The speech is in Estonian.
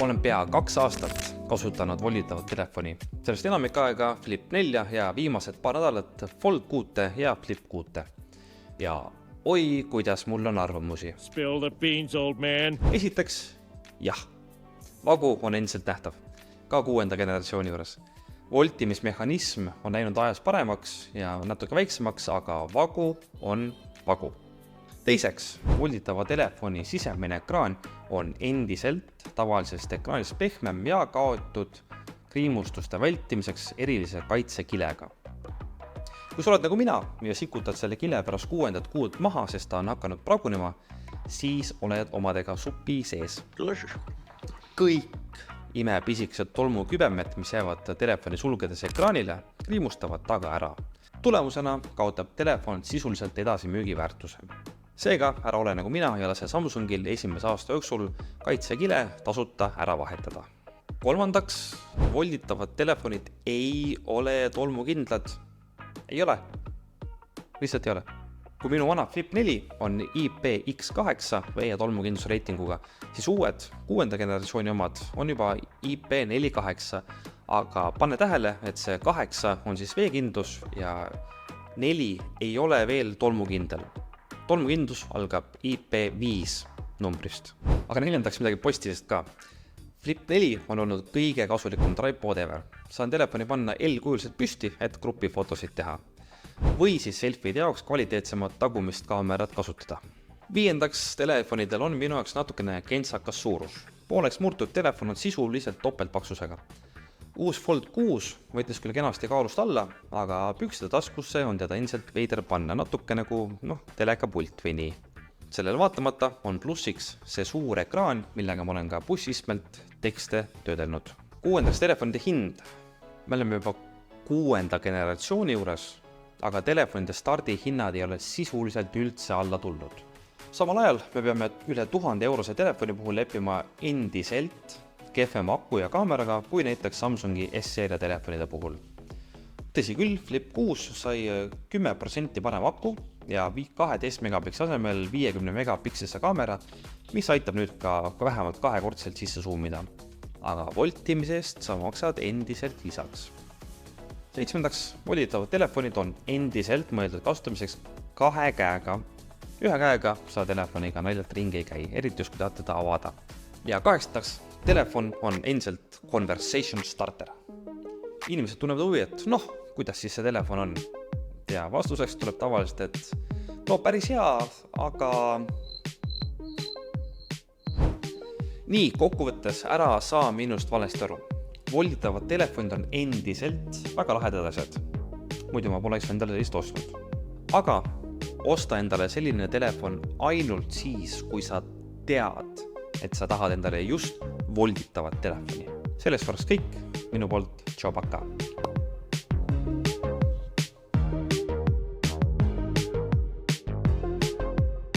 Olen pea 2 aastat kasutanud volditavat telefoni. Sellest enamik aega Flip 4 ja viimased paar nädalat Fold 6 ja Flip 6. Ja oi, kuidas mul on arvamusi. Spill the beans, old man. Esiteks, jah, vagu on endiselt nähtav, ka 6. generatsiooni juures. Voltimismehhanism on läinud ajas paremaks ja natuke väiksemaks, aga vagu on vagu. Teiseks, volditava telefoni sisemine ekraan on endiselt tavalisest ekraanist pehmem ja kaotud kriimustuste vältimiseks erilise kaitsekilega. Kui sa oled nagu mina ja sikutad selle kile pärast 6. kuud maha, sest ta on hakanud pragunema, siis oled omadega supi sees. Kõik imepisikesed tolmukübemed, mis jäävad telefoni sulgedes ekraanile, kriimustavad taga ära. Tulemusena kaotab telefon sisuliselt edasi müügiväärtuse. Seega ära ole nagu mina ja lase Samsungil esimese aasta jooksul kaitsekile tasuta ära vahetada. Kolmandaks, volditavad telefonid ei ole tolmukindlad. Ei ole. Lihtsalt ei ole. Kui minu vana Flip 4 on IPX8 vee tolmukindlusreitinguga, siis uued 6. generatsiooni omad on juba IP48, aga pane tähele, et see 8 on siis veekindlus ja 4 ei ole veel tolmukindel. Tolmukindlus algab IP5 numbrist. Aga neljandaks midagi positiivsest ka. Flip 4 on olnud kõige kasulikum tripod ever. Saan telefoni panna L-kujuliselt püsti, et grupifotosid teha. Või siis selfie'ide jaoks kvaliteetsemat tagumist kaamerat kasutada. Viiendaks, telefonidel on minu jaoks natukene kentsakas suurus. Pooleks murtud telefon on sisuliselt topeltpaksusega. Uus Fold 6 võttis küll kenasti kaalust alla, aga pükside taskusse on teda endiselt veider panna natuke nagu telekapult või nii. Sellele vaatamata on plussiks see suur ekraan, millega ma olen ka bussistmelt tekste töödelnud. 6. telefonide hind. Me oleme juba 6. generatsiooni juures, aga telefonide stardihinnad ei ole sisuliselt üldse alla tulnud. Samal ajal me peame üle 1000 eurose telefoni puhul leppima endiselt kehvema aku ja kaameraga kui näiteks Samsungi S-seeria telefonide puhul. Tõsi küll, Flip 6 sai 10% parem aku ja 12 megapiksli asemel 50 megapikslise kaamera, mis aitab nüüd ka vähemalt 2-kordselt sisse zoomida. Aga voltimise eest sa maksad endiselt lisaks. 7. volditavad telefonid on endiselt mõeldud kasutamiseks 2 käega. 1 käega sa telefoniga naljalt ringi ei käi, eriti just kui tahad teda avada. Ja 8. telefon on endiselt conversation starter. Inimesed tunnevad huvi, et kuidas siis see telefon on? Ja vastuseks tuleb tavaliselt, et päris hea, aga nii, kokkuvõttes ära saa minust valesti aru. Volditavad telefonid on endiselt väga lahedad asjad. Muidu ma poleks endale sellist ostnud. Aga osta endale selline telefon ainult siis, kui sa tead, et sa tahad endale just volditavat telefoni. Sellest korraks kõik, minu poolt, tšau, paka!